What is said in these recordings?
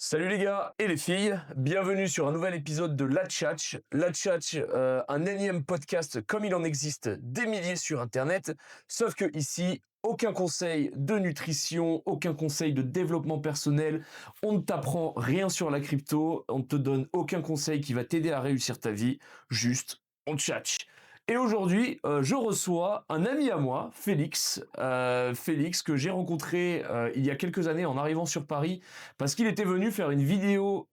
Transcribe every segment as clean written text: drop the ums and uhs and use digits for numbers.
Salut les gars et les filles, bienvenue sur un nouvel épisode de La Tchatch. La Tchatch, un énième podcast comme il en existe des milliers sur internet, sauf que ici, aucun conseil de nutrition, aucun conseil de développement personnel, on ne t'apprend rien sur la crypto, on ne te donne aucun conseil qui va t'aider à réussir ta vie, juste on tchatch. Et aujourd'hui, je reçois un ami à moi, Félix, Félix que j'ai rencontré il y a quelques années en arrivant sur Paris, parce qu'il était venu faire une vidéo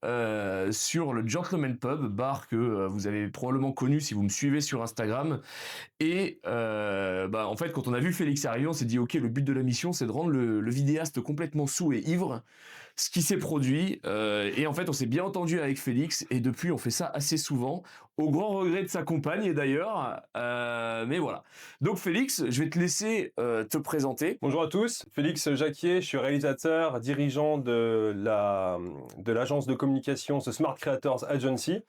sur le Gentleman Pub, bar que vous avez probablement connu si vous me suivez sur Instagram. Et en fait, quand on a vu Félix arriver, on s'est dit ok, le but de la mission, c'est de rendre le vidéaste complètement saoul et ivre. Ce qui s'est produit, et en fait, on s'est bien entendu avec Félix, et depuis, on fait ça assez souvent, au grand regret de sa compagne d'ailleurs. Mais voilà. Donc Félix, je vais te laisser te présenter. Bonjour à tous, Félix Jacquier, je suis réalisateur, dirigeant de l'agence de communication The Smart Creators Agency.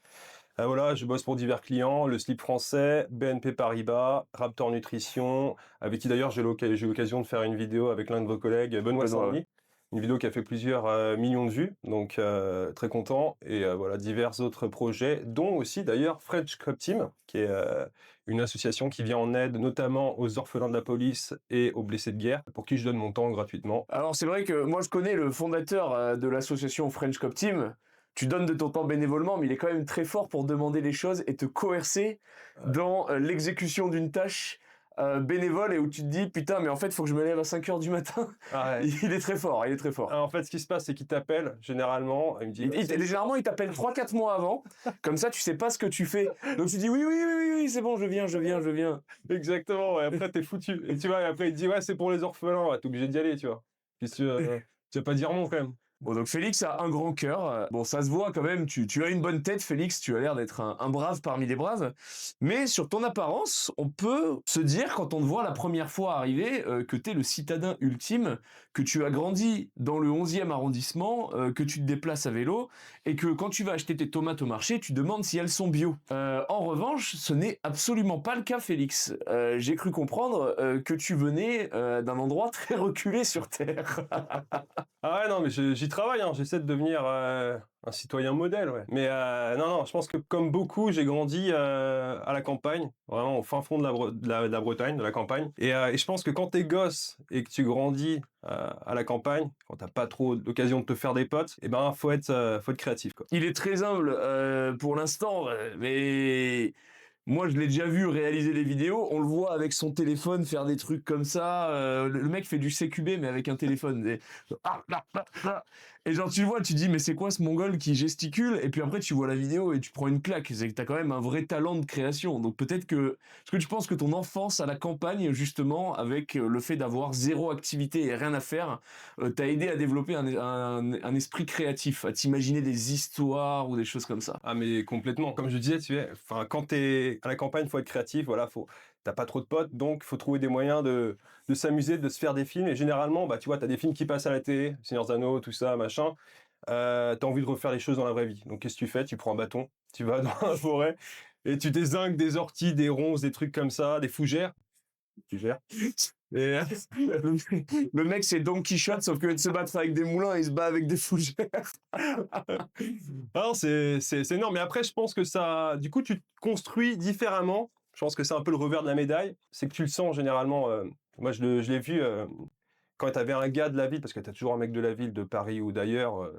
Voilà, je bosse pour divers clients, le Slip Français, BNP Paribas, Raptor Nutrition, avec qui d'ailleurs j'ai eu l'occasion de faire une vidéo avec l'un de vos collègues, Benoît Sandly. Une vidéo qui a fait plusieurs millions de vues, donc très content. Et voilà, divers autres projets, dont aussi d'ailleurs French Club Team, qui est une association qui vient en aide notamment aux orphelins de la police et aux blessés de guerre, pour qui je donne mon temps gratuitement. Alors c'est vrai que moi je connais le fondateur de l'association French Club Team. Tu donnes de ton temps bénévolement, mais il est quand même très fort pour demander les choses et te coercer dans l'exécution d'une tâche bénévole, et où tu te dis putain, mais en fait faut que je me lève à 5h du matin. Ah ouais. Il est très fort, il est très fort. Alors, en fait, ce qui se passe, c'est qu'il t'appelle généralement, il me dit... Généralement, il t'appelle 3-4 mois avant, comme ça tu sais pas ce que tu fais. Donc tu dis oui, c'est bon, je viens. Exactement, ouais, après t'es foutu. Et tu vois, et après il te dit ouais, c'est pour les orphelins, ouais, t'es obligé d'y aller, tu vois. Puis tu vas pas dire non quand même. Bon, donc Félix a un grand cœur. Bon, ça se voit quand même, tu as une bonne tête, Félix, tu as l'air d'être un brave parmi les braves. Mais sur ton apparence, on peut se dire, quand on te voit la première fois arriver, que t'es le citadin ultime, que tu as grandi dans le 11e arrondissement, que tu te déplaces à vélo, et que quand tu vas acheter tes tomates au marché, tu demandes si elles sont bio. En revanche, ce n'est absolument pas le cas, Félix. J'ai cru comprendre que tu venais d'un endroit très reculé sur Terre. Ah ouais, non, mais j'y travaille, hein. J'essaie de devenir un citoyen modèle, ouais. Mais non, je pense que comme beaucoup, j'ai grandi à la campagne, vraiment au fin fond de la Bretagne, de la campagne. Et je pense que quand t'es gosse et que tu grandis à la campagne, quand t'as pas trop l'occasion de te faire des potes, eh ben faut être créatif, quoi. Il est très humble pour l'instant, mais moi je l'ai déjà vu réaliser des vidéos. On le voit avec son téléphone faire des trucs comme ça. Le mec fait du CQB mais avec un téléphone. Et genre tu le vois, tu te dis mais c'est quoi ce mongol qui gesticule? Et puis après tu vois la vidéo et tu prends une claque. C'est que t'as quand même un vrai talent de création. Donc peut-être que... Est-ce que tu penses que ton enfance à la campagne, justement, avec le fait d'avoir zéro activité et rien à faire, t'a aidé à développer un esprit créatif, à t'imaginer des histoires ou des choses comme ça? Ah mais complètement. Comme je disais, tu sais, enfin quand t'es à la campagne, faut être créatif. Voilà, t'as pas trop de potes, donc faut trouver des moyens de s'amuser, de se faire des films. Et généralement, bah tu vois, t'as des films qui passent à la télé, Seigneur des Anneaux, tout ça, machin. T'as envie de refaire les choses dans la vraie vie. Donc qu'est-ce que tu fais? Tu prends un bâton, tu vas dans la forêt et tu dézingues des orties, des ronces, des trucs comme ça, des fougères. Tu gères. Et le mec c'est Don Quichotte, sauf que de se battre avec des moulins, il se bat avec des fougères. Alors c'est énorme. Mais après, je pense que ça, du coup, tu te construis différemment. Je pense que c'est un peu le revers de la médaille. C'est que tu le sens généralement. Moi, je l'ai vu quand t'avais un gars de la ville, parce que t'as toujours un mec de la ville, de Paris ou d'ailleurs,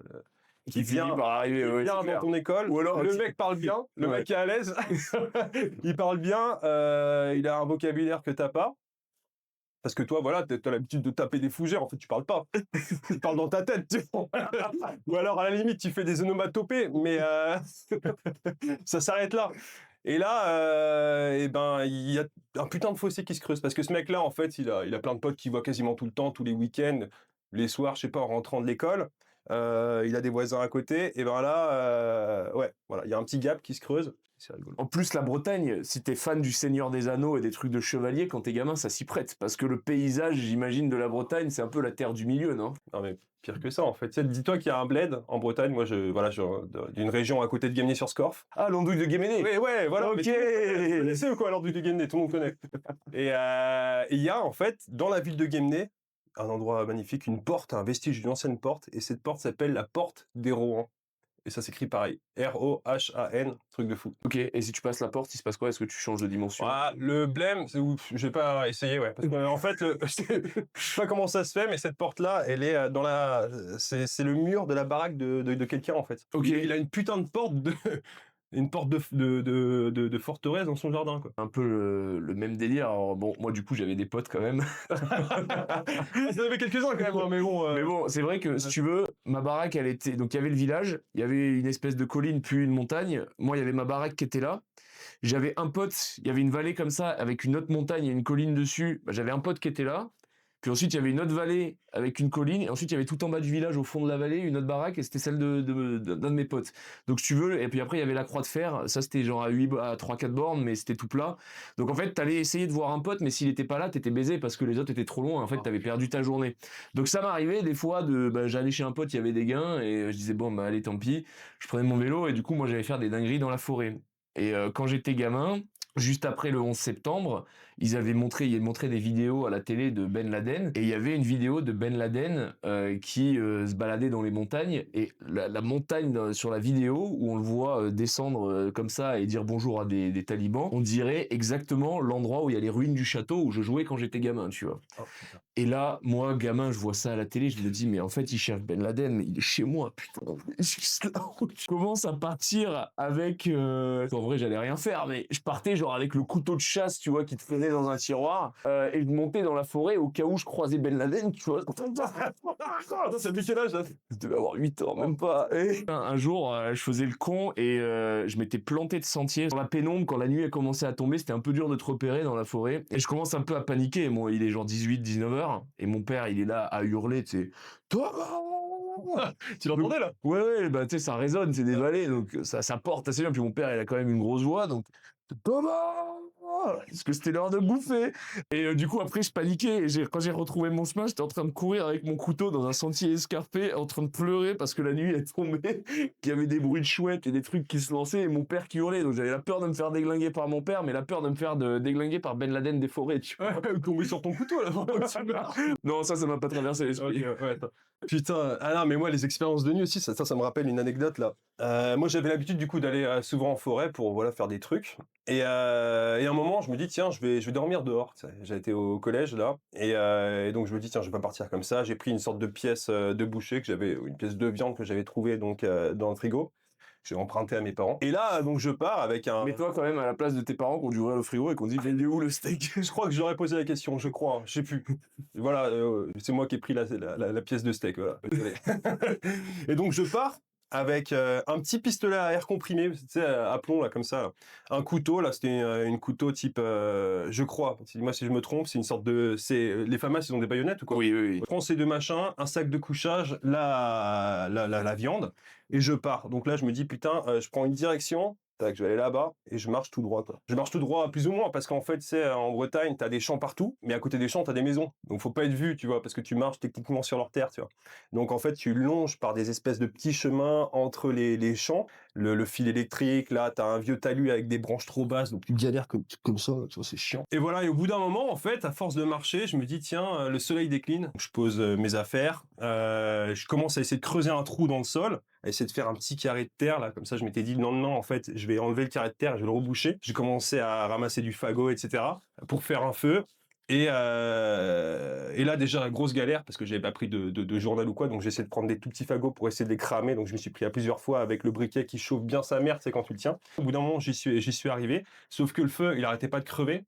Qui vient par arriver, qui vient dans ton école. Ou alors le mec parle bien, le mec est à l'aise. Il parle bien, il a un vocabulaire que t'as pas. Parce que toi, voilà, t'as l'habitude de taper des fougères, en fait, tu parles pas. Tu parles dans ta tête, tu vois. Ou alors, à la limite, tu fais des onomatopées, mais ça s'arrête là. Et là, il y a un putain de fossé qui se creuse. Parce que ce mec-là, en fait, il a plein de potes qu'il voit quasiment tout le temps, tous les week-ends, les soirs, je sais pas, en rentrant de l'école. Il a des voisins à côté. Et ben là, ouais, voilà, il y a un petit gap qui se creuse. C'est rigolo. En plus, la Bretagne, si t'es fan du Seigneur des Anneaux et des trucs de chevalier, quand t'es gamin, ça s'y prête. Parce que le paysage, j'imagine, de la Bretagne, c'est un peu la terre du milieu, non? Non, mais pire que ça, en fait. Tu sais, dis-toi qu'il y a un bled en Bretagne. Moi, d'une région à côté de Guémené-sur-Scorff. Ah, l'Andouille de Guéméné. Ouais, voilà. Ok. C'est quoi l'Andouille de Guémené? Tout le monde connaît. Et il y a, en fait, dans la ville de Guémené, un endroit magnifique, une porte, un vestige d'une ancienne porte, et cette porte s'appelle la porte des Rohan. Et ça s'écrit pareil, R-O-H-A-N, truc de fou. Ok, et si tu passes la porte, il se passe quoi? Est-ce que tu changes de dimension? Ah, le blême, c'est ouf. Je vais pas essayer, ouais. Parce que, en fait, je sais pas comment ça se fait, mais cette porte-là, elle est dans la. C'est le mur de la baraque de quelqu'un, en fait. Ok. Il a une putain de porte une porte de forteresse dans son jardin, quoi. Un peu le même délire. Alors, bon, moi, du coup, j'avais des potes quand même. Ça avait quelques-uns quand même, hein, mais bon. Mais bon, c'est vrai que si tu veux, ma baraque, elle était. Donc, il y avait le village, il y avait une espèce de colline, puis une montagne. Moi, il y avait ma baraque qui était là. J'avais un pote, il y avait une vallée comme ça, avec une autre montagne et une colline dessus. Bah, j'avais un pote qui était là. Puis ensuite, il y avait une autre vallée avec une colline. Et ensuite, il y avait tout en bas du village, au fond de la vallée, une autre baraque. Et c'était celle d'un de mes potes. Donc, si tu veux. Et puis après, il y avait la croix de fer. Ça, c'était genre à 3-4 bornes, mais c'était tout plat. Donc, en fait, t'allais essayer de voir un pote, mais s'il était pas là, t'étais baisé parce que les autres étaient trop loin. En fait, t'avais perdu ta journée. Donc, ça m'arrivait des fois j'allais chez un pote, il y avait des gains. Et je disais, bon, bah, allez, tant pis. Je prenais mon vélo. Et du coup, moi, j'allais faire des dingueries dans la forêt. Et quand j'étais gamin, juste après le 11 septembre, ils avaient montré des vidéos à la télé de Ben Laden, et il y avait une vidéo de Ben Laden qui se baladait dans les montagnes, et la montagne sur la vidéo où on le voit descendre comme ça et dire bonjour à des talibans, on dirait exactement l'endroit où il y a les ruines du château où je jouais quand j'étais gamin, tu vois. Oh, putain. Et là, moi, gamin, je vois ça à la télé, je me dis, mais en fait, il cherche Ben Laden, mais il est chez moi, putain. Juste là où je commence à partir avec... En vrai, j'allais rien faire, mais je partais genre avec le couteau de chasse, tu vois, qui te faisait dans un tiroir, et je montais dans la forêt au cas où je croisais Ben Laden, tu vois. Attends, c'est depuis quel âge, là? Je devais avoir 8 ans, même pas. Et un jour, je faisais le con et je m'étais planté de sentier. Dans la pénombre, quand la nuit a commencé à tomber, c'était un peu dur de te repérer dans la forêt. Et je commence un peu à paniquer. Bon, il est genre 18-19 heures. Et mon père, il est là à hurler, tu sais. Toi Tu l'entendais, là? Ouais, bah tu sais, ça résonne, c'est des vallées, donc ça porte assez bien. Puis mon père, il a quand même une grosse voix, donc Thomas, parce que c'était l'heure de bouffer. Et du coup, après, je paniquais. Et quand j'ai retrouvé mon chemin, j'étais en train de courir avec mon couteau dans un sentier escarpé, en train de pleurer parce que la nuit est tombée, qu'il y avait des bruits de chouettes et des trucs qui se lançaient, et mon père qui hurlait. Donc j'avais la peur de me faire déglinguer par mon père, mais la peur de me faire déglinguer par Ben Laden des forêts, tu vois. Ouais, tomber sur ton couteau, là. Non, ça m'a pas traversé l'esprit. Ok, ouais, attends. Putain, ah non, mais moi, les expériences de nuit aussi, ça me rappelle une anecdote, là. Moi, j'avais l'habitude, du coup, d'aller souvent en forêt pour, voilà, faire des trucs. Et à un moment, je me dis, tiens, je vais dormir dehors. Tu sais. J'ai été au collège, là. Et donc, je me dis, tiens, je vais pas partir comme ça. J'ai pris une sorte de pièce de boucher, une pièce de viande que j'avais trouvée, donc, dans le frigo. J'ai emprunté à mes parents. Et là, donc, je pars avec un... Mais toi, quand même, à la place de tes parents, qu'on dû ouvrir le frigo et qu'on dit, il est où le steak? Je crois que j'aurais posé la question, je crois, je sais plus. Voilà, c'est moi qui ai pris la pièce de steak, voilà. Désolé. Et donc je pars avec un petit pistolet à air comprimé, tu sais, à plomb, là, comme ça. Là. Un couteau, là, c'était une couteau type, je crois, moi si je me trompe, c'est une sorte de... Les FAMAS, ils ont des baïonnettes ou quoi? Oui. Je prends ces deux machins, un sac de couchage, la viande, et je pars. Donc là, je me dis, putain, je prends une direction... Tac, je vais aller là-bas et je marche tout droit, quoi. Je marche tout droit plus ou moins parce qu'en fait, c'est en Bretagne, t'as des champs partout, mais à côté des champs, t'as des maisons. Donc faut pas être vu, tu vois, parce que tu marches techniquement sur leur terre, tu vois. Donc en fait, tu longes par des espèces de petits chemins entre les champs, le fil électrique, là, t'as un vieux talus avec des branches trop basses, donc tu galères comme ça, tu vois, c'est chiant. Et voilà, et au bout d'un moment, en fait, à force de marcher, je me dis, tiens, le soleil décline. Donc, je pose mes affaires, je commence à essayer de creuser un trou dans le sol, à essayer de faire un petit carré de terre, là, comme ça, je m'étais dit, non, en fait, je vais enlever le carré de terre, je vais le reboucher. J'ai commencé à ramasser du fagot, etc., pour faire un feu. Et là, déjà, la grosse galère, parce que j'avais pas pris de journal ou quoi, donc j'ai essayé de prendre des tout petits fagots pour essayer de les cramer, donc je me suis pris à plusieurs fois avec le briquet qui chauffe bien sa mère, c'est quand tu le tiens. Au bout d'un moment, j'y suis arrivé, sauf que le feu, il arrêtait pas de crever.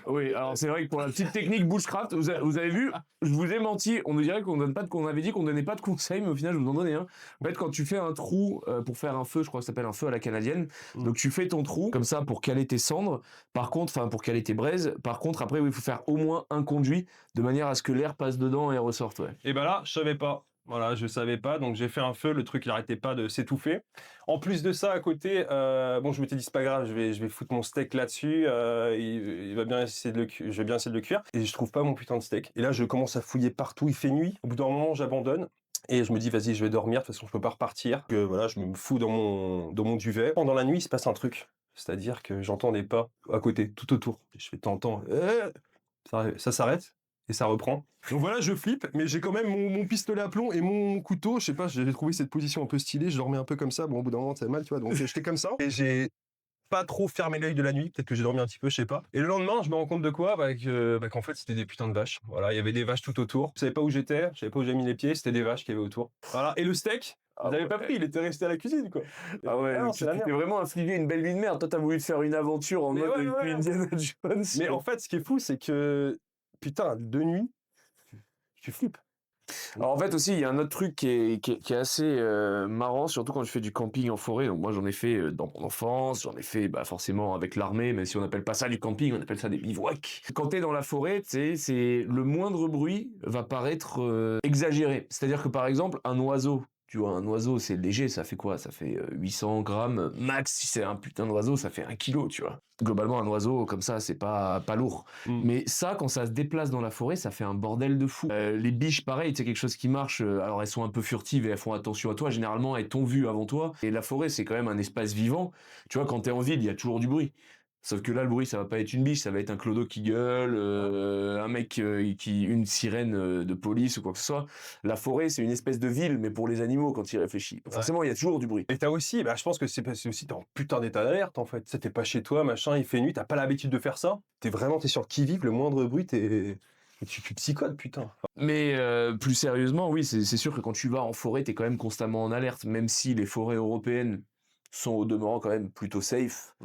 Oui, alors c'est vrai que pour la petite technique bushcraft, vous avez vu, je vous ai menti, on nous dirait qu'on avait dit qu'on donnait pas de conseils, mais au final je vous en donnais un. En fait, quand tu fais un trou pour faire un feu, je crois que ça s'appelle un feu à la canadienne, donc tu fais ton trou comme ça pour caler tes cendres, pour caler tes braises, par contre après oui, il faut faire au moins un conduit de manière à ce que l'air passe dedans et ressorte, ouais. Et ben là, je savais pas. Voilà, je savais pas, donc j'ai fait un feu, le truc il arrêtait pas de s'étouffer. En plus de ça, à côté, bon, je m'étais dit c'est pas grave, je vais foutre mon steak là-dessus, il va bien essayer je vais bien essayer de le cuire, et je trouve pas mon putain de steak. Et là, je commence à fouiller partout, il fait nuit. Au bout d'un moment, j'abandonne. Et je me dis, vas-y, je vais dormir, de toute façon, je peux pas repartir. Que voilà, je me fous dans mon duvet. Pendant la nuit, il se passe un truc. C'est-à-dire que j'entends des pas à côté, tout autour. Je fais, t'entends, ça s'arrête. et ça reprend. Donc voilà, je flippe, mais j'ai quand même mon pistolet à plomb et mon couteau. Je sais pas, j'ai trouvé cette position un peu stylée. Je dormais un peu comme ça. Bon, au bout d'un moment, ça fait mal, tu vois. Donc j'étais comme ça. Et j'ai pas trop fermé l'œil de la nuit. Peut-être que j'ai dormi un petit peu, je sais pas. Et le lendemain, je me rends compte de quoi? Qu'en fait, c'était des putains de vaches. Voilà, il y avait des vaches tout autour. Je savais pas où j'étais, je savais pas où j'avais mis les pieds. C'était des vaches qui avaient autour. Voilà. Et le steak, Ah vous avez pas ouais. pris, il était resté à la cuisine, quoi. Ah ouais, Ah non, donc c'est tu la t'es merde. vraiment infligé une belle vie de merde. Toi, t'as voulu te faire une aventure en Mais mode ouais, ouais. Indiana Jones. Mais en fait, ce qui est fou, c'est que, putain, de nuit, tu flippes. Alors en fait aussi, il y a un autre truc qui est assez marrant, surtout quand je fais du camping en forêt. Donc moi j'en ai fait dans mon enfance, j'en ai fait forcément avec l'armée, même si on n'appelle pas ça du camping, on appelle ça des bivouacs. Quand t'es dans la forêt, tu sais, c'est le moindre bruit va paraître exagéré. C'est-à-dire que par exemple, un oiseau, tu vois, un oiseau c'est léger, ça fait quoi? Ça fait 800 grammes max, si c'est un putain d'oiseau, ça fait 1 kilo, tu vois. Globalement, un oiseau comme ça, c'est pas lourd. Mais ça, quand ça se déplace dans la forêt, ça fait un bordel de fou. Les biches, pareil, c'est quelque chose qui marche. Alors elles sont un peu furtives et elles font attention à toi. Généralement, elles t'ont vu avant toi. Et la forêt, c'est quand même un espace vivant. Tu vois, quand t'es en ville, il y a toujours du bruit. Sauf que là, le bruit, ça va pas être une biche, ça va être un clodo qui gueule, un mec une sirène de police ou quoi que ce soit. La forêt, c'est une espèce de ville, mais pour les animaux quand il réfléchit. Forcément, il y a toujours du bruit. Et t'as aussi, je pense que c'est aussi, t'es en putain d'état d'alerte, en fait. Tu sais, t'es pas chez toi, machin, il fait nuit, t'as pas l'habitude de faire ça. T'es sur le qui-vive, le moindre bruit, tu psychotes, putain. Mais plus sérieusement, oui, c'est sûr que quand tu vas en forêt, t'es quand même constamment en alerte, même si les forêts européennes sont au demeurant quand même plutôt safe.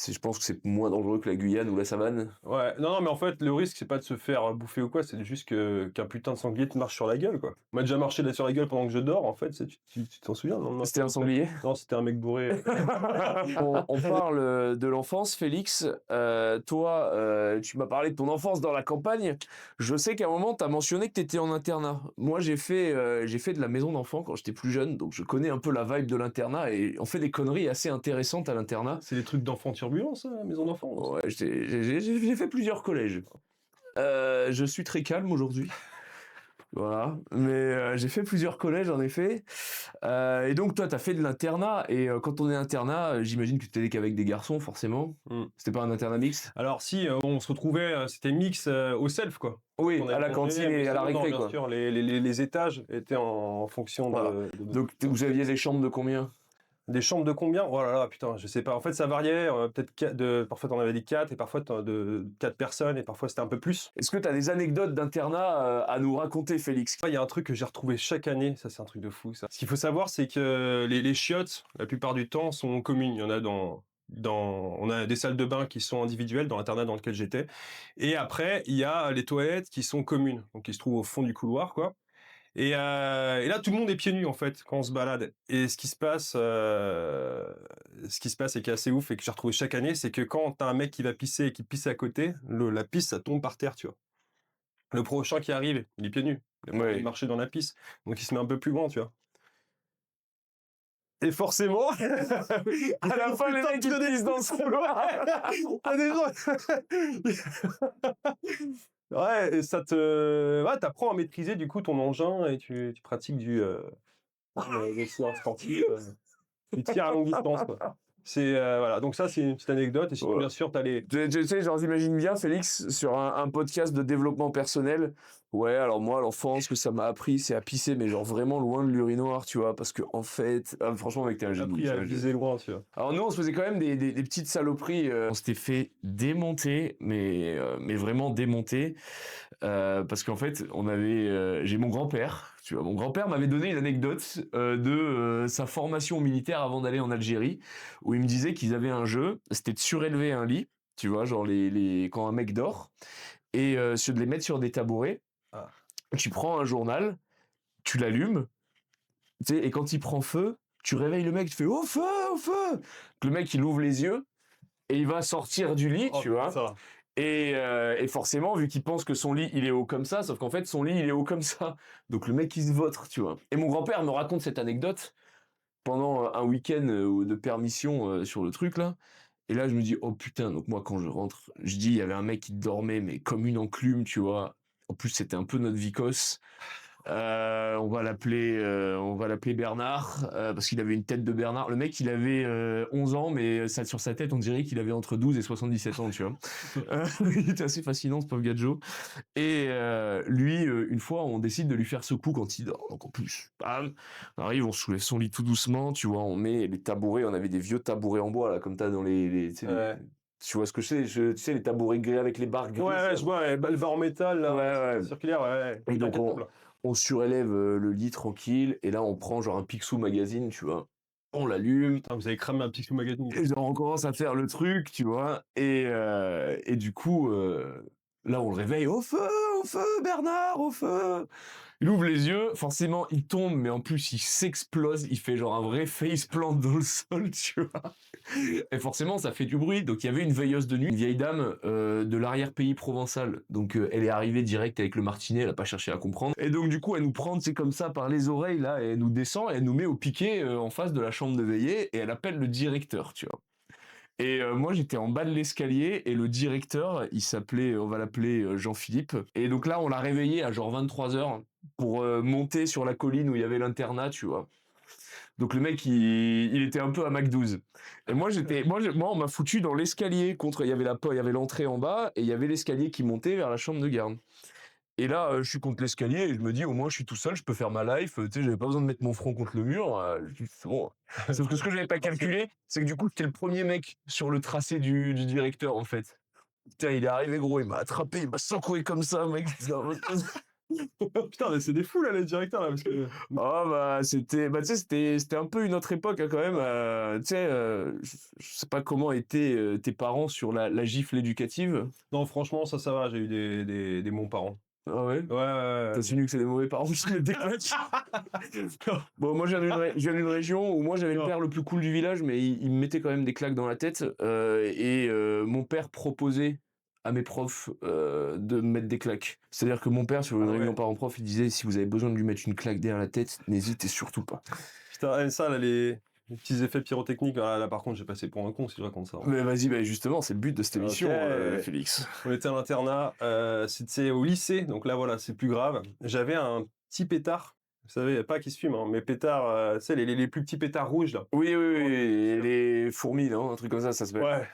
Je pense que c'est moins dangereux que la Guyane ou la savane. Ouais, non, mais en fait, le risque, c'est pas de se faire bouffer ou quoi, c'est juste qu'un putain de sanglier te marche sur la gueule, quoi. On m'a déjà marché là sur la gueule pendant que je dors, en fait, tu t'en souviens, non? C'était un sanglier. Non, c'était un mec bourré. On parle de l'enfance, Félix. Toi, tu m'as parlé de ton enfance dans la campagne. Je sais qu'à un moment, tu as mentionné que tu étais en internat. Moi, j'ai fait de la maison d'enfant quand j'étais plus jeune, donc je connais un peu la vibe de l'internat et on fait des conneries assez intéressantes à l'internat. C'est des trucs d'enfants turbulents, ça, la maison d'enfants. Ouais, j'ai fait plusieurs collèges. Je suis très calme aujourd'hui. Voilà, mais j'ai fait plusieurs collèges en effet. Et donc toi, t'as fait de l'internat, et quand on est internat, j'imagine que tu t'étais qu'avec des garçons, forcément. C'était pas un internat mixte? Alors si, on se retrouvait, c'était mix au self, quoi. Oui, On à avait la mangé, cantine mais et à la sinon, non, récré, bien quoi. sûr, les étages étaient en fonction Voilà. de Donc vous aviez des chambres de combien? Des chambres de combien? Oh là là, putain, je sais pas. En fait, ça variait, peut-être parfois t'en avais des 4 et parfois de 4 personnes et parfois c'était un peu plus. Est-ce que t'as des anecdotes d'internat à nous raconter, Félix? Il y a un truc que j'ai retrouvé chaque année, ça c'est un truc de fou ça. Ce qu'il faut savoir, c'est que les chiottes, la plupart du temps, sont communes. Il y en a on a des salles de bain qui sont individuelles dans l'internat dans lequel j'étais. Et après, il y a les toilettes qui sont communes, donc qui se trouvent au fond du couloir, quoi. Et là, tout le monde est pieds nus en fait quand on se balade. Et ce qui se passe et qui est assez ouf et que j'ai retrouvé chaque année, c'est que quand t'as un mec qui va pisser et qui pisse à côté, la pisse ça tombe par terre, tu vois. Le prochain qui arrive, il est pieds nus. Il a pas envie de marcher dans la pisse, donc il se met un peu plus grand, tu vois. Et forcément, À la fin, les mecs qui pissent dans ce couloir. t'as des gens. Ouais, et ouais, t'apprends à maîtriser du coup ton engin et tu pratiques le tir sportif. Tu tires à longue distance, quoi. Voilà, donc ça, c'est une petite anecdote. Et sinon, bien sûr, t'as les. Tu sais, genre, j'imagine bien, Félix, sur un podcast de développement personnel. Ouais, alors moi, l'enfance, ce que ça m'a appris, c'est à pisser, mais genre vraiment loin de l'urinoir, tu vois, parce que en fait, franchement, mec, t'es un génie. Appris à viser loin, tu vois. Alors nous, on se faisait quand même des petites saloperies. On s'était fait démonter, mais vraiment démonter, parce qu'en fait, j'ai mon grand-père. Tu vois, mon grand-père m'avait donné une anecdote de sa formation militaire avant d'aller en Algérie, où il me disait qu'ils avaient un jeu, c'était de surélever un lit, tu vois, genre quand un mec dort, et de les mettre sur des tabourets. Ah. Tu prends un journal, tu l'allumes, tu sais, et quand il prend feu, tu réveilles le mec, tu fais au feu, au feu. Le mec il ouvre les yeux et il va sortir du lit, tu vois. Ça. Et forcément, vu qu'il pense que son lit il est haut comme ça, sauf qu'en fait son lit il est haut comme ça. Donc le mec il se vautre, tu vois. Et mon grand-père me raconte cette anecdote pendant un week-end de permission sur le truc là. Et là je me dis oh putain, donc moi quand je rentre, je dis il y avait un mec qui dormait mais comme une enclume, tu vois. En plus c'était un peu notre vicose. On va l'appeler Bernard, parce qu'il avait une tête de Bernard. Le mec, il avait 11 ans, mais sur sa tête, on dirait qu'il avait entre 12 et 77 ans, tu vois. Il était assez fascinant, ce pauvre Gadjo. Et lui, une fois, on décide de lui faire ce coup quand il dort. Donc en plus, bam, on arrive, on soulève son lit tout doucement, tu vois, on met les tabourets, on avait des vieux tabourets en bois, là, comme t'as dans tu sais, Ouais. tu vois ce que c'est, tu sais, les tabourets gris avec les barres grises. Ouais, je vois, ouais, le bar en métal, là, Ouais. circulaire, ouais. Et donc, Inquiétable. on surélève le lit tranquille, et là, on prend genre un Picsou Magazine, tu vois. On l'allume, Putain, vous avez cramé un Picsou Magazine. et genre, on commence à faire le truc, tu vois. Et du coup, là, on le réveille, au feu, Bernard, au feu. Il ouvre les yeux, forcément, il tombe, mais en plus, il s'explose, il fait genre un vrai faceplant dans le sol, tu vois. Et forcément, ça fait du bruit. Donc, il y avait une veilleuse de nuit, une vieille dame de l'arrière-pays provençal. Donc, elle est arrivée direct avec le martinet, elle a pas cherché à comprendre. Et donc, du coup, elle nous prend, c'est comme ça, par les oreilles, là, et elle nous descend, et elle nous met au piquet en face de la chambre de veillée, et elle appelle le directeur, tu vois. Et moi, j'étais en bas de l'escalier, et le directeur, il s'appelait, on va l'appeler Jean-Philippe. Et donc là, on l'a réveillé à genre 23h pour monter sur la colline où il y avait l'internat, tu vois. Donc le mec, il était un peu à Mac 12. Et moi, on m'a foutu dans l'escalier il y avait l'entrée en bas et il y avait l'escalier qui montait vers la chambre de garde. Et là, je suis contre l'escalier et je me dis, au moins, je suis tout seul, je peux faire ma life. Tu sais, j'avais pas besoin de mettre mon front contre le mur. Je dis, c'est bon. Sauf que ce que j'avais pas calculé, c'est que du coup, j'étais le premier mec sur le tracé du directeur, en fait. Putain, il est arrivé, gros, il m'a attrapé, il m'a secoué comme ça, mec. Putain, mais c'est des fous, là, les directeurs, là, parce que... Oh tu sais c'était un peu une autre époque hein, quand même tu sais je sais pas comment étaient tes parents sur la gifle éducative. Non, franchement, ça va, j'ai eu des bons parents. Ah ouais, Ouais. t'as su que c'est des mauvais parents qui me déclenchent. Bon, moi je viens d'une région où moi j'avais le Non. père le plus cool du village, mais il me mettait quand même des claques dans la tête mon père proposait à mes profs de me mettre des claques. C'est-à-dire que mon père sur une Ah réunion ouais. parents-prof il disait si vous avez besoin de lui mettre une claque derrière la tête, n'hésitez surtout pas. Putain, ça, là, les petits effets pyrotechniques, là, par contre, j'ai passé pour un con si je raconte ça. Mais vas-y, bah justement, c'est le but de cette émission, Ok. Félix. On était à l'internat, c'était au lycée, donc là, voilà, c'est plus grave. J'avais un petit pétard, vous savez, pas qui se fume, hein, mais pétard, tu sais, les plus petits pétards rouges, là. Oui, les fourmis, non? Un truc comme ça s'appelle. Ouais.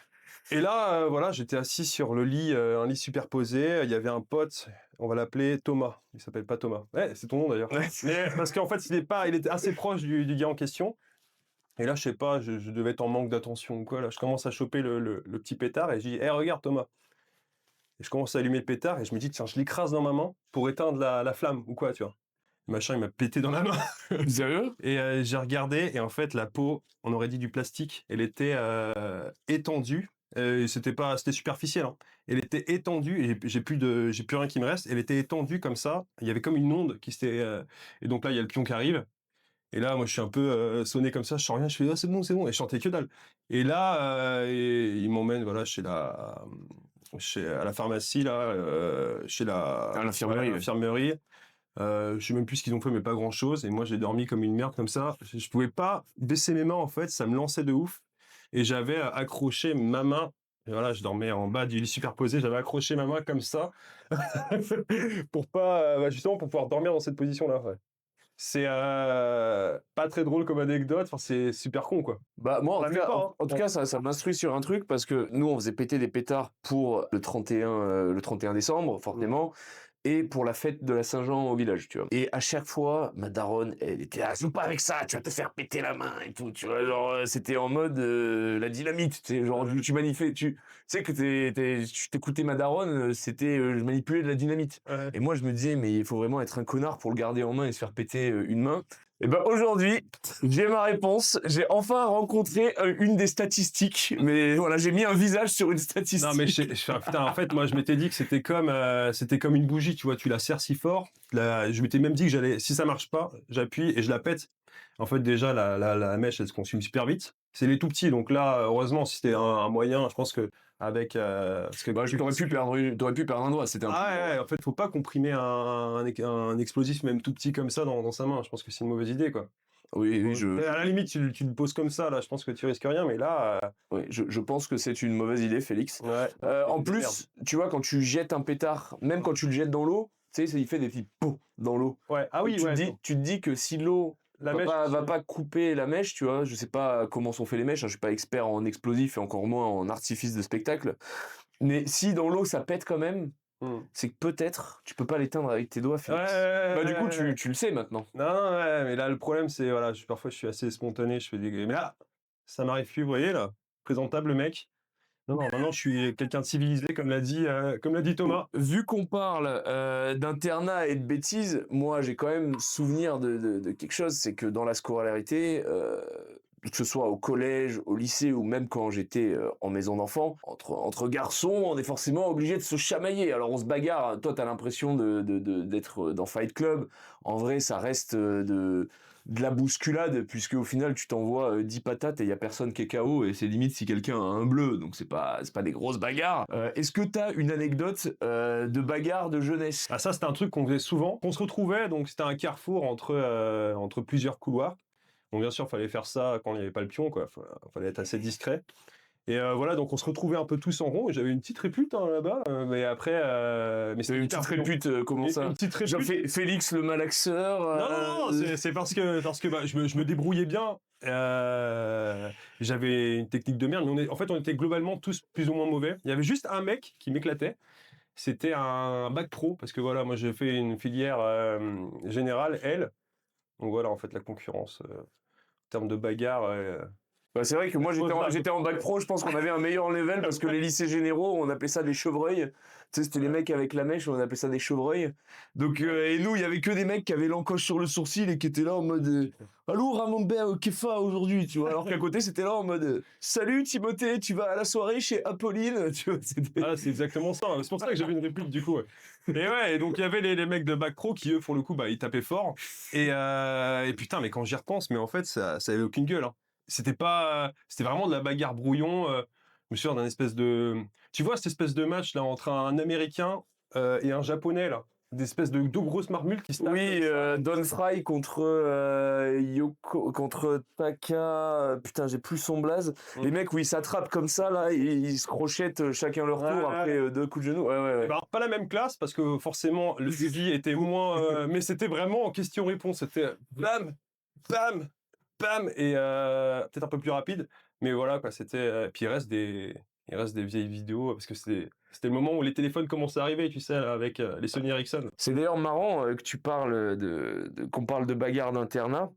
Et là, voilà, j'étais assis sur le lit, un lit superposé. Il y avait un pote, on va l'appeler Thomas. Il s'appelle pas Thomas. Ouais, c'est ton nom d'ailleurs. Ouais. Mais parce qu'en fait, il était assez proche du gars en question. Et là, je sais pas, je devais être en manque d'attention ou quoi. Là, je commence à choper le petit pétard et je dis, hé, regarde Thomas. Et je commence à allumer le pétard et je me dis, tiens, je l'écrase dans ma main pour éteindre la flamme ou quoi, tu vois. Le machin, il m'a pété dans la main. Sérieux? Et j'ai regardé, et en fait, la peau, on aurait dit du plastique, elle était étendue. C'était superficiel, hein. Elle était étendue, et j'ai plus rien qui me reste. Elle était étendue comme ça. Il y avait comme une onde qui s'était. Et donc là, il y a le pion qui arrive. Et là, moi, je suis un peu sonné comme ça. Je sens rien. Je fais, ah, c'est bon, c'est bon. Et je chantais que dalle. Et là, il m'emmène, voilà, à la pharmacie, là, À l'infirmerie, ouais. l'infirmerie. Je sais même plus ce qu'ils ont fait, mais pas grand chose. Et moi, j'ai dormi comme une merde comme ça. Je pouvais pas baisser mes mains, en fait. Ça me lançait de ouf. Et j'avais accroché ma main. Et voilà, je dormais en bas du lit superposé. J'avais accroché ma main comme ça. Pour pas, justement, pour pouvoir dormir dans cette position-là. Ouais. C'est pas très drôle comme anecdote. Enfin, c'est super con, quoi. Bah moi, On l'avait pas, hein. en tout cas, ça m'instruit sur un truc parce que nous, on faisait péter des pétards pour le 31 décembre, forcément. Et pour la fête de la Saint-Jean au village, tu vois. Et à chaque fois, ma daronne, elle était ah, joue pas avec ça, tu vas te faire péter la main et tout, tu vois. Genre, c'était en mode la dynamite, tu sais, genre, tu manifestes, tu sais que tu t'écoutais ma daronne, c'était je manipulais de la dynamite. Ouais. Et moi, je me disais, mais il faut vraiment être un connard pour le garder en main et se faire péter une main. Et ben aujourd'hui, j'ai ma réponse. J'ai enfin rencontré une des statistiques. Mais voilà, j'ai mis un visage sur une statistique. Non, mais putain, en fait, moi, je m'étais dit que c'était comme une bougie, tu vois, tu la serres si fort. Je m'étais même dit que si ça marche pas, j'appuie et je la pète. En fait, déjà, la mèche, elle se consume super vite. C'est les tout petits, donc là, heureusement, si c'était un moyen, je pense que avec, parce que Bah, t'aurais pu perdre un doigt. C'était un ouais, en fait, faut pas comprimer un explosif même tout petit comme ça dans sa main. Je pense que c'est une mauvaise idée, quoi. Oui, À la limite, tu le poses comme ça, là, je pense que tu risques rien, mais là, je pense que c'est une mauvaise idée, Félix. ouais. En plus, tu vois, quand tu jettes un pétard, même quand tu le jettes dans l'eau, tu tu sais, il fait des petits pots dans l'eau. Ouais. Ah oui, tu ouais. tu te dis que si l'eau La va mèche. va pas couper la mèche, tu vois, je sais pas comment sont fait les mèches, hein, je suis pas expert en explosifs et encore moins en artifice de spectacle, mais si dans l'eau ça pète quand même, c'est que peut-être tu peux pas l'éteindre avec tes doigts, Félix. Bah du coup, tu le sais maintenant. Non, ouais, mais là, le problème, c'est, voilà, parfois, je suis assez spontané, je fais des... Mais là, ça m'arrive plus, vous voyez, là, présentable, le mec. Non, maintenant, je suis quelqu'un de civilisé, comme l'a dit Thomas. Vu qu'on parle d'internat et de bêtises, moi j'ai quand même souvenir de quelque chose, c'est que dans la scolarité, que ce soit au collège, au lycée ou même quand j'étais en maison d'enfants, entre garçons, on est forcément obligé de se chamailler. Alors on se bagarre, toi t'as l'impression d'être dans Fight Club, en vrai ça reste de la bousculade, puisque au final tu t'envoies 10 patates et il y a personne qui est KO, et c'est limite si quelqu'un a un bleu, donc c'est pas des grosses bagarres. Est-ce que t'as une anecdote de bagarre de jeunesse? Ah, ça, c'était un truc qu'on faisait souvent. On se retrouvait, donc c'était un carrefour entre plusieurs couloirs. Donc bien sûr, fallait faire ça quand il n'y avait pas le pion, quoi. Fallait être assez discret. Et voilà, donc on se retrouvait un peu tous en rond. Et j'avais une petite répute là-bas, mais après, mais C'était une petite répute, comment ça? Une petite répute. Genre Félix le malaxeur. Non, c'est parce que bah, je me débrouillais bien. J'avais une technique de merde, mais en fait, on était globalement tous plus ou moins mauvais. Il y avait juste un mec qui m'éclatait. C'était un bac pro, parce que voilà, moi j'ai fait une filière générale, L. Donc voilà, en fait, la concurrence en termes de bagarre. Bah, c'est vrai que moi j'étais en bac pro, je pense qu'on avait un meilleur level parce que les lycées généraux, on appelait ça des chevreuils. Tu sais, c'était les mecs avec la mèche, on appelait ça des chevreuils. Donc, et nous, il y avait que des mecs qui avaient l'encoche sur le sourcil et qui étaient là en mode Allô Ramambert Kefa aujourd'hui, tu vois. Alors qu'à côté, c'était là en mode Salut Timothée, tu vas à la soirée chez Apolline, tu vois. Ah, c'est exactement ça. C'est pour ça que j'avais une réplique du coup. Ouais. Et donc il y avait les mecs de bac pro qui, eux, pour le coup, bah, ils tapaient fort. Et putain, mais quand j'y repense, mais en fait, ça avait aucune gueule. Hein. C'était vraiment de la bagarre brouillon. Je me souviens d'un espèce de... Tu vois, cette espèce de match là entre un Américain et un Japonais là, des espèces de deux grosses marmules qui se tapent. Oui, Don Fry contre Yoko, contre Taka. Putain, j'ai plus son blaze. Les mecs où ils s'attrapent comme ça là, ils se crochettent chacun leur tour après 2 coups de genou. Ouais. Bah, pas la même classe parce que forcément le fusil était moins, mais c'était vraiment en question-réponse. C'était bam, bam, bam et peut-être un peu plus rapide, mais voilà quoi. C'était puis il reste des vieilles vidéos parce que c'était le moment où les téléphones commençaient à arriver, tu sais, là, avec les Sony Ericsson. C'est d'ailleurs marrant que tu parles qu'on parle de bagarre d'internat.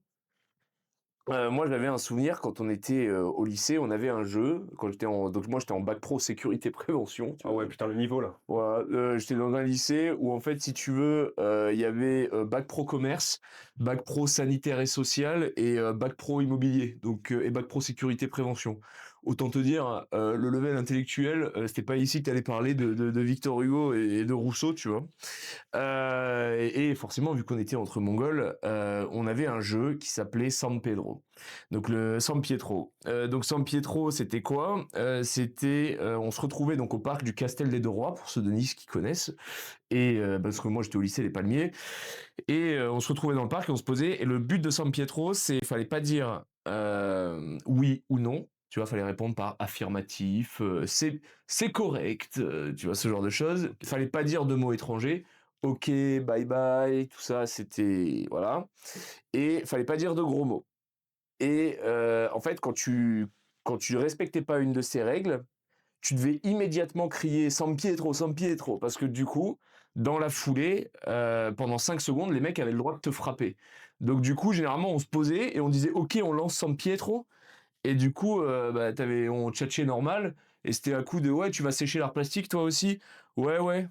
Moi, j'avais un souvenir quand on était au lycée, on avait un jeu. Donc moi, j'étais en bac pro sécurité prévention. Tu Ah vois. ouais, putain, le niveau là. Voilà, j'étais dans un lycée où en fait, si tu veux, il y avait bac pro commerce, bac pro sanitaire et social et bac pro immobilier, donc et bac pro sécurité prévention. Autant te dire, le level intellectuel, c'était pas ici que t'allais parler de Victor Hugo et de Rousseau, tu vois. Et forcément, vu qu'on était entre Mongols, on avait un jeu qui s'appelait San Pedro. Donc le San Pietro. Donc San Pietro, c'était quoi? On se retrouvait donc au parc du Castel des Deux Rois, pour ceux de Nice qui connaissent. Et parce que moi j'étais au lycée Les Palmiers. Et on se retrouvait dans le parc et on se posait. Et le but de San Pietro, fallait pas dire oui ou non. Tu vois, fallait répondre par affirmatif, c'est correct, tu vois, ce genre de choses. Fallait pas dire de mots étrangers. Ok, bye bye, tout ça, c'était voilà. Et fallait pas dire de gros mots. Et en fait, quand tu respectais pas une de ces règles, tu devais immédiatement crier San Pietro, parce que du coup, dans la foulée, pendant 5 secondes, les mecs avaient le droit de te frapper. Donc du coup, généralement, on se posait et on disait ok, on lance San Pietro. Et du coup, on tchatchait normal. Et c'était un coup de ouais, tu vas sécher l'art plastique toi aussi? Ouais.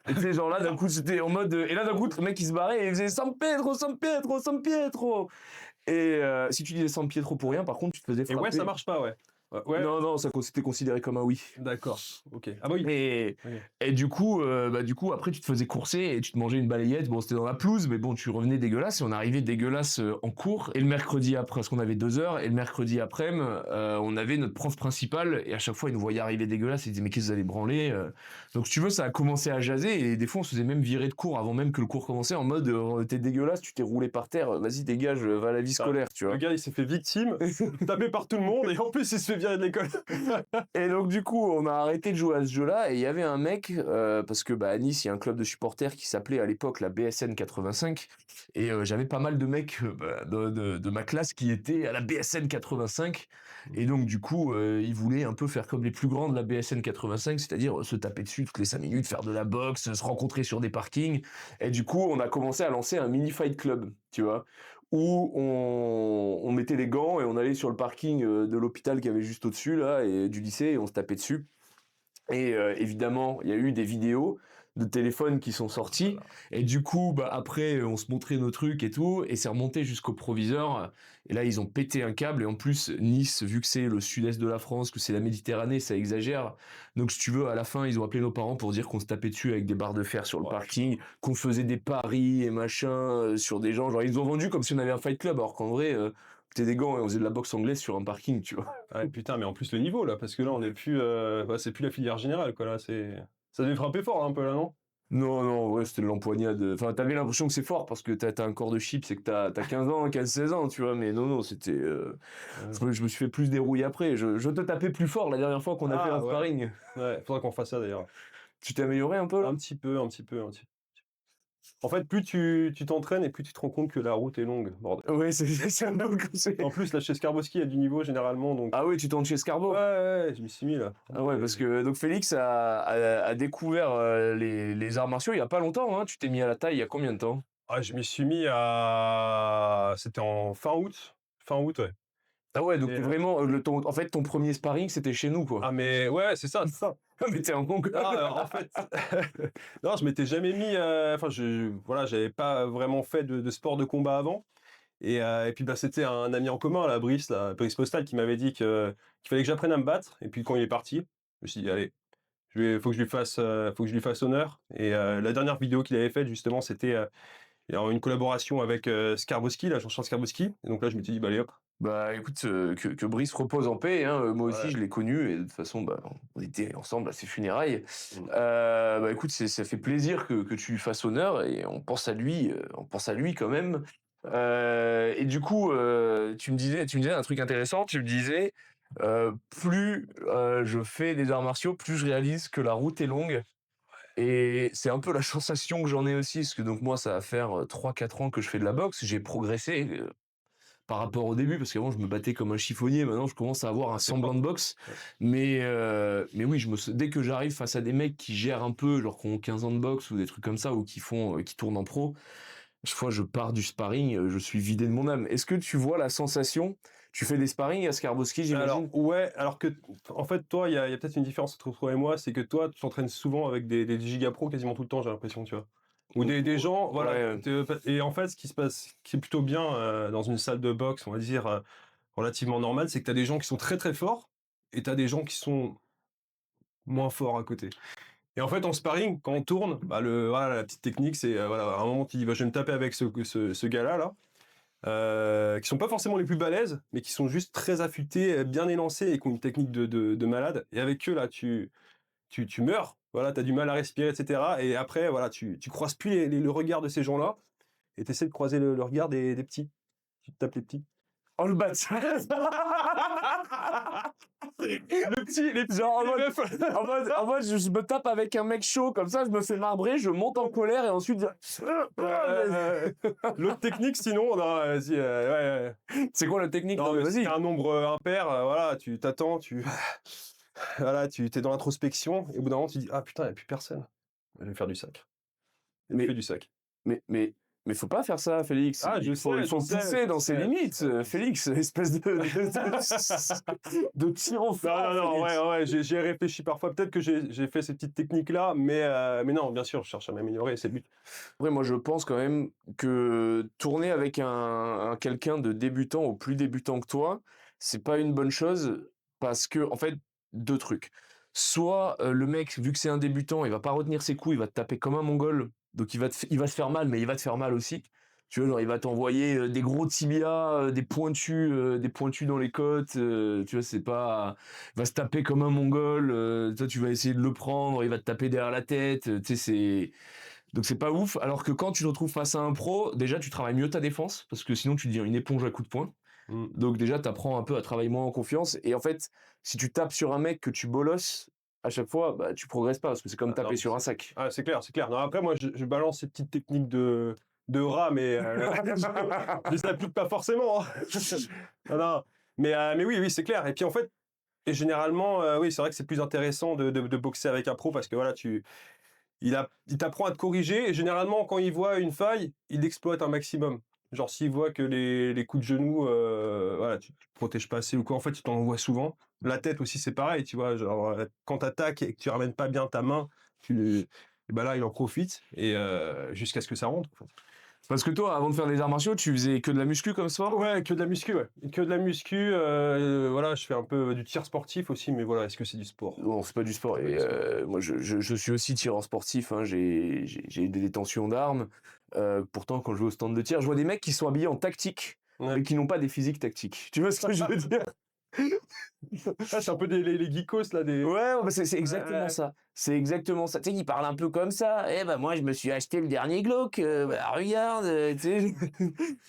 Et tu sais, genre là, d'un coup, c'était en mode. Et là, d'un coup, le mec il se barrait et il faisait San Pietro. Et si tu disais San Pietro pour rien, par contre, tu te faisais Et frapper. ouais, ça marche pas, ouais. Ouais. Non, c'était considéré comme un oui. D'accord. Ok. Ah bah oui. Et du coup, après, tu te faisais courser et tu te mangeais une balayette. Bon, c'était dans la pelouse, mais bon, tu revenais dégueulasse. Et on arrivait dégueulasse en cours. Et le mercredi après, parce qu'on avait 2 heures, et le mercredi après, on avait notre prof principal. Et à chaque fois, il nous voyait arriver dégueulasse. Il disait, mais qu'est-ce que vous allez branler? Donc, si tu veux, ça a commencé à jaser. Et des fois, on se faisait même virer de cours avant même que le cours commençait en mode, t'es dégueulasse, tu t'es roulé par terre. Vas-y, dégage, va à la vie scolaire, tu vois. Le gars, il s'est fait victime, tapé par tout le monde. Et en plus, il se fait fait virer de l'école. Et donc du coup, on a arrêté de jouer à ce jeu-là et il y avait un mec parce que à Nice, il y a un club de supporters qui s'appelait à l'époque la BSN 85 et j'avais pas mal de mecs de ma classe qui étaient à la BSN 85 et donc du coup, ils voulaient un peu faire comme les plus grands de la BSN 85, c'est-à-dire se taper dessus toutes les 5 minutes, faire de la boxe, se rencontrer sur des parkings et du coup, on a commencé à lancer un mini fight club, tu vois, où on mettait les gants et on allait sur le parking de l'hôpital qui avait juste au-dessus là et du lycée et on se tapait dessus. Et évidemment, il y a eu des vidéos de téléphones qui sont sorties Voilà. et du coup, après, on se montrait nos trucs et tout et c'est remonté jusqu'au proviseur et là, ils ont pété un câble et en plus, Nice, vu que c'est le sud-est de la France, que c'est la Méditerranée, ça exagère. Donc, si tu veux, à la fin, ils ont appelé nos parents pour dire qu'on se tapait dessus avec des barres de fer sur le Ouais, parking, qu'on faisait des paris et machin sur des gens. Genre, ils nous ont vendu comme si on avait un fight club alors qu'en vrai, c'était des gants et on faisait de la boxe anglaise sur un parking, tu vois. Ouais, putain, mais en plus le niveau là, parce que là on est plus, c'est plus la filière générale quoi là, ça devait frapper fort un peu là, non? Non, non, en vrai, c'était de l'empoignade. Enfin, t'avais l'impression que c'est fort parce que t'as un corps de chips et que t'as 15 ans, 16 ans, tu vois, mais non, non, c'était. Je me suis fait plus dérouiller après. Je te tapais plus fort la dernière fois qu'on a fait un Ah ouais, sparring. ouais, faudra qu'on fasse ça d'ailleurs. Tu t'es amélioré un peu là? Un petit peu, un petit peu, un petit En fait, plus tu t'entraînes et plus tu te rends compte que la route est longue, bordel. Ouais, c'est un peu comme c'est. En plus, là, chez Skarboski, il y a du niveau généralement, donc Ah oui, tu tournes chez ouais, Scarbo? ouais, je m'y suis mis là. Ah ouais, parce que donc Félix a découvert les arts martiaux il y a pas longtemps, hein. Tu t'es mis à la taille il y a combien de temps? Ah, je m'y suis mis à c'était en fin août. Fin août, ouais. Ah ouais, donc Et vraiment, en fait, ton premier sparring, c'était chez nous, quoi. ah mais ouais, c'est ça, c'est ça. Mais t'es un con. Non, en fait, non, je m'étais jamais mis, enfin, voilà, j'avais pas vraiment fait de sport de combat avant. Et puis bah, c'était un ami en commun, Brice Postal, qui m'avait dit qu'il fallait que j'apprenne à me battre. Et puis quand il est parti, je me suis dit, allez, faut que je lui fasse, faut que je lui fasse honneur. Et la dernière vidéo qu'il avait faite, justement, c'était une collaboration avec Skarboski, là, Jean-Charles Skarboski. Et donc là, je m'étais dit, bah, allez hop. Bah écoute, que Brice repose en paix, hein. Moi aussi Ouais. je l'ai connu et de toute façon on était ensemble à ses funérailles. Bah écoute, ça fait plaisir que tu lui fasses honneur et on pense à lui quand même. Et du coup, tu me disais un truc intéressant, tu me disais plus je fais des arts martiaux, plus je réalise que la route est longue. Et c'est un peu la sensation que j'en ai aussi, parce que donc moi ça va faire 3-4 ans que je fais de la boxe, j'ai progressé par rapport au début, parce qu'avant je me battais comme un chiffonnier, maintenant je commence à avoir un C'est semblant fort. de boxe. Ouais. Mais oui, dès que j'arrive face à des mecs qui gèrent un peu, genre qui ont 15 ans de boxe ou des trucs comme ça, ou qui tournent en pro, chaque fois je pars du sparring, je suis vidé de mon âme. Est-ce que tu vois la sensation? Tu fais des sparring à Skarboski, Alors, j'imagine? ouais, alors que, en fait, toi, il y a peut-être une différence entre toi et moi, c'est que toi, tu t'entraînes souvent avec des giga pros quasiment tout le temps, j'ai l'impression, tu vois. Ou des gens, voilà. Ouais. Et en fait, ce qui se passe, qui est plutôt bien dans une salle de boxe, on va dire, relativement normale, c'est que tu as des gens qui sont très très forts et tu as des gens qui sont moins forts à côté. Et en fait, en sparring, quand on tourne, bah voilà, la petite technique, c'est, voilà, à un moment, tu dis, bah, je vais me taper avec ce gars-là, là. Qui sont pas forcément les plus balèzes, mais qui sont juste très affûtés, bien élancés et qui ont une technique de malade. Et avec eux, là, tu meurs. Voilà, t'as du mal à respirer, etc. Et après, voilà, tu croises plus le regard de ces gens-là et t'essaies de croiser le regard des petits. Tu te tapes les petits. Oh le bâtard! Les petits Genre meufs. en mode je me tape avec un mec chaud comme ça, je me fais marbrer, je monte en colère et ensuite L'autre technique, sinon, on a, vas-y, ouais. c'est quoi la technique? Non, Non mais mais si vas-y. t'as un nombre impair, voilà, tu t'attends, voilà, tu t'es dans l'introspection, et au bout d'un moment, tu dis, ah putain, il n'y a plus personne. Je vais faire du sac. Et tu Mais fais du sac. mais mais mais faut pas faire ça, Félix. Ah, Il faut pousser dans ses limites, Félix, espèce de tyran Non, fort, non, non, Félix. ouais, j'ai réfléchi parfois. Peut-être que j'ai fait ces petites techniques-là, mais non, bien sûr, je cherche à m'améliorer, c'est le but. Après, moi, je pense quand même que tourner avec un quelqu'un de débutant ou plus débutant que toi, c'est pas une bonne chose parce que, en fait, deux trucs. Soit le mec, vu que c'est un débutant, il va pas retenir ses coups, il va te taper comme un mongol, donc il va se faire mal, mais il va te faire mal aussi. Tu vois, genre, il va t'envoyer des gros tibias, des pointus dans les côtes. Tu vois, c'est pas. Il va se taper comme un mongol. Toi, tu vas essayer de le prendre, il va te taper derrière la tête. Tu sais, c'est. Donc c'est pas ouf. Alors que quand tu te retrouves face à un pro, déjà tu travailles mieux ta défense, parce que sinon tu deviens une éponge à coups de poing. Donc déjà, tu apprends un peu à travailler moins en confiance. Et en fait, si tu tapes sur un mec que tu bolosses, à chaque fois, bah, tu progresses pas parce que c'est comme Ah, non, taper mais sur un sac. ah, c'est clair, c'est clair. Non, après, moi, je balance ces petites techniques de rat, mais je les applique pas forcément, hein. Non, non. Mais oui, oui, c'est clair. Et puis, en fait, et généralement, oui, c'est vrai que c'est plus intéressant de boxer avec un pro parce que voilà, il t'apprend à te corriger et généralement, quand il voit une faille, il exploite un maximum. Genre, s'il voit que les coups de genou, voilà, tu te protèges pas assez ou quoi, en fait, il t'en envoie souvent. La tête aussi, c'est pareil, tu vois. Genre, quand t'attaques et que tu ramènes pas bien ta main, et ben là, il en profite et jusqu'à ce que ça rentre, en fait. Parce que toi, avant de faire des arts martiaux, tu faisais que de la muscu comme sport? Ouais, que de la muscu, ouais. Que de la muscu, voilà, je fais un peu du tir sportif aussi, mais voilà, est-ce que c'est du sport? Non, c'est pas du sport. C'est pas Et du sport. moi, je suis aussi tireur sportif. Hein. J'ai eu des détentions d'armes. Pourtant, quand je vais au stand de tir, je vois des mecs qui sont habillés en tactique, Ouais. mais qui n'ont pas des physiques tactiques. Tu vois ce que je veux dire? Ah, c'est un peu les geekos, là, des... Ouais, bah c'est exactement Ouais. ça. C'est exactement ça. Tu sais, ils parlent un peu comme ça. Eh ben moi, je me suis acheté le dernier Glock. Bah, regarde, tu sais.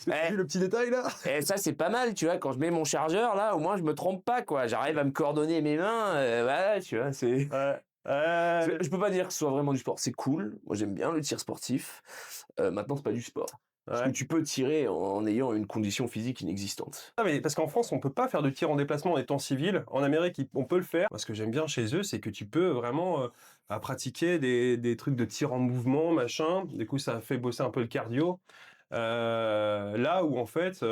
T'as Eh, vu le petit détail, là? et ça, c'est pas mal, tu vois. Quand je mets mon chargeur, là, au moins, je me trompe pas, quoi. J'arrive à me coordonner mes mains. Voilà, tu vois, c'est... Ouais. Je peux pas dire que ce soit vraiment du sport. C'est cool. Moi, j'aime bien le tir sportif. Maintenant, c'est pas du sport. Parce que Ouais. tu peux tirer en ayant une condition physique inexistante. Ah, mais parce qu'en France, on peut pas faire de tir en déplacement en étant civil. En Amérique, on peut le faire. Moi, ce que j'aime bien chez eux, c'est que tu peux vraiment pratiquer des trucs de tir en mouvement, machin. Du coup, ça fait bosser un peu le cardio. Là où, en fait,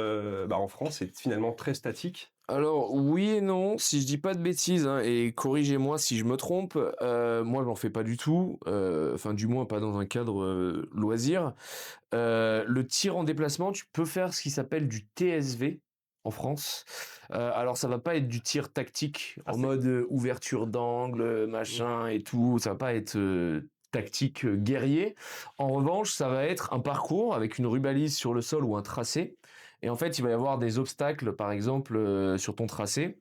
bah, en France, c'est finalement très statique. Alors, oui et non, si je dis pas de bêtises, hein, et corrigez-moi si je me trompe, moi, je n'en fais pas du tout. Enfin, du moins, pas dans un cadre loisir. Le tir en déplacement, tu peux faire ce qui s'appelle du TSV en France. Alors ça va pas être du tir tactique Ah, en c'est... mode ouverture d'angle, Mm. machin et tout. Ça va pas être tactique guerrier. En revanche, ça va être un parcours avec une rubalise sur le sol ou un tracé. Et en fait, il va y avoir des obstacles, par exemple, sur ton tracé,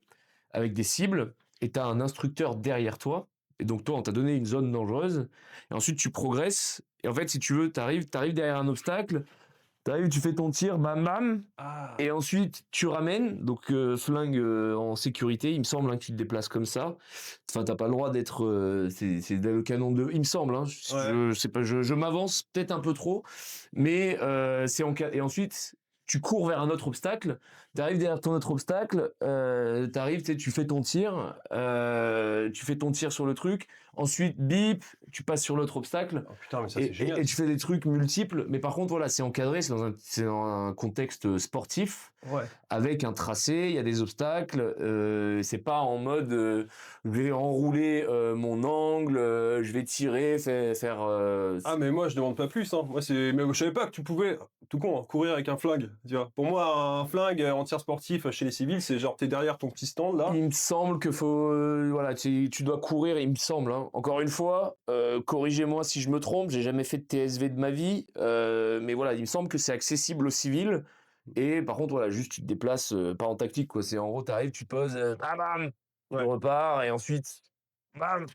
avec des cibles, et tu as un instructeur derrière toi. Et donc toi, on t'a donné une zone dangereuse, et ensuite tu progresses, et en fait, si tu veux, t'arrives derrière un obstacle, t'arrives, tu fais ton tir, bam bam, Ah, et ensuite tu ramènes, donc flingue en sécurité, il me semble hein, que tu te déplaces comme ça. Enfin, t'as pas le droit d'être, c'est le canon de, il me semble, hein, ouais. je sais pas, je m'avance peut-être un peu trop, mais et ensuite tu cours vers un autre obstacle, t'arrives derrière ton autre obstacle, t'arrives, tu fais ton tir sur le truc, ensuite bip, tu passes sur l'autre obstacle. Oh putain, mais ça, Et, c'est génial. et tu fais des trucs multiples, mais par contre, voilà, c'est encadré, c'est dans un contexte sportif, Ouais. avec un tracé, il y a des obstacles, c'est pas en mode je vais enrouler mon angle, je vais tirer, faire. Ah, mais moi, je demande pas plus, hein. Moi, c'est... Mais je savais pas que tu pouvais, tout con, hein, courir avec un flingue, tu vois. Pour moi, un flingue en tir sportif chez les civils, c'est genre, t'es derrière ton petit stand, là. Il me semble que faut, voilà, tu dois courir, il me semble. Hein. Encore une fois, corrigez-moi si je me trompe, j'ai jamais fait de TSV de ma vie, mais voilà, il me semble que c'est accessible aux civils. Et par contre, voilà, juste tu te déplaces, pas en tactique, quoi. C'est en gros, t'arrives, tu te poses, bam, bam, tu Ouais. repars, et ensuite, bam,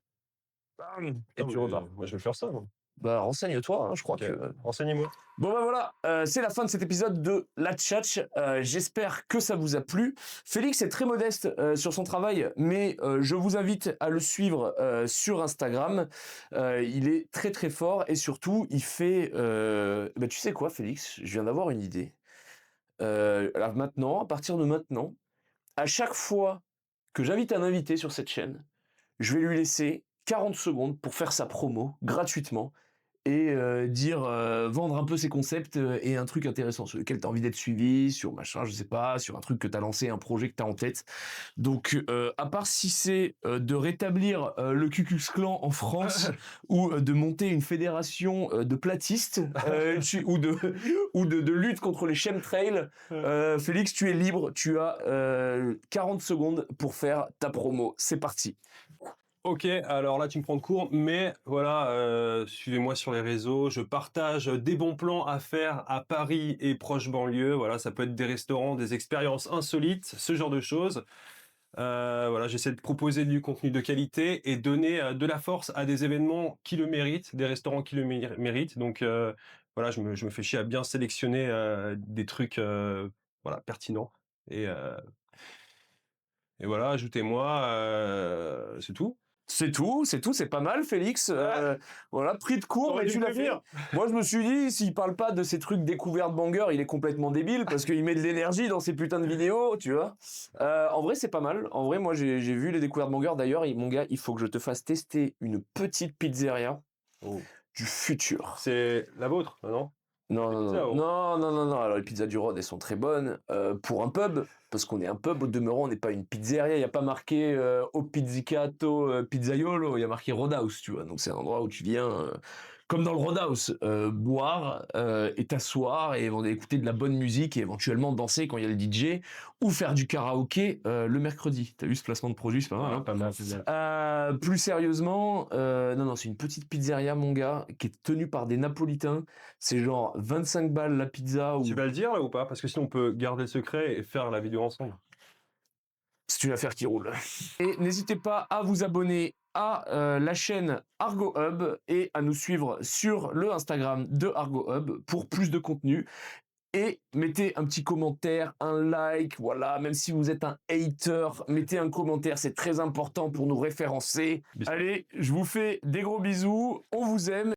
bam, et Putain, tu mais repars. moi, je vais le faire ça, moi. Bah, renseigne-toi, hein, je crois Ok. que. Renseignez-moi. Bon bah voilà, c'est la fin de cet épisode de La Tchatch. J'espère que ça vous a plu. Félix est très modeste sur son travail, mais je vous invite à le suivre sur Instagram. Il est très très fort et surtout il fait... Bah, tu sais quoi Félix, je viens d'avoir une idée. Alors maintenant, à partir de maintenant, à chaque fois que j'invite un invité sur cette chaîne, je vais lui laisser 40 secondes pour faire sa promo gratuitement et vendre un peu ses concepts et un truc intéressant sur lequel tu as envie d'être suivi, sur machin, je sais pas, sur un truc que tu as lancé, un projet que tu as en tête. Donc, à part si c'est de rétablir le Ku Klux Klan en France ou de monter une fédération de platistes ou de lutte contre les chemtrails, Félix, tu es libre, tu as 40 secondes pour faire ta promo. C'est parti. Ok, alors là, tu me prends de court, mais voilà, suivez-moi sur les réseaux. Je partage des bons plans à faire à Paris et proche banlieue. Voilà, ça peut être des restaurants, des expériences insolites, ce genre de choses. Voilà, j'essaie de proposer du contenu de qualité et donner de la force à des événements qui le méritent, des restaurants qui le méritent. Donc voilà, je me fais chier à bien sélectionner des trucs voilà, pertinents. Et voilà, ajoutez-moi, c'est tout. C'est tout, c'est pas mal, Félix. Voilà, pris de court, T'aurais mais dû tu me l'as fait. prévenir. Moi, je me suis dit, s'il parle pas de ces trucs découvertes banger, il est complètement débile parce qu'il met de l'énergie dans ses putains de vidéos, tu vois. En vrai, c'est pas mal. En vrai, moi, j'ai vu les découvertes banger. D'ailleurs, mon gars, il faut que je te fasse tester une petite pizzeria Oh. du futur. C'est la vôtre, non? Non, Les non, pizzas, non, oh. non, non, non, non. Alors, les pizzas du Rhône, elles sont très bonnes. Pour un pub, parce qu'on est un pub, au demeurant, on n'est pas une pizzeria. Il n'y a pas marqué au pizzicato, pizzaiolo. Il y a marqué Roadhouse, tu vois. Donc, c'est un endroit où tu viens, comme dans le Roadhouse, boire et t'asseoir et écouter de la bonne musique et éventuellement danser quand il y a le DJ ou faire du karaoké le mercredi. T'as vu ce placement de produit, c'est pas mal, hein? Pas mal. Plus sérieusement, non, c'est une petite pizzeria, mon gars, qui est tenue par des Napolitains. C'est genre 25 balles la pizza ou Tu vas le dire là ou pas? Parce que sinon on peut garder le secret et faire la vidéo ensemble. c'est une affaire qui roule. Et n'hésitez pas à vous abonner à la chaîne Argo Hub et à nous suivre sur le Instagram de Argo Hub pour plus de contenu. Et mettez un petit commentaire, un like, voilà, même si vous êtes un hater, mettez un commentaire, c'est très important pour nous référencer. Allez, je vous fais des gros bisous, on vous aime.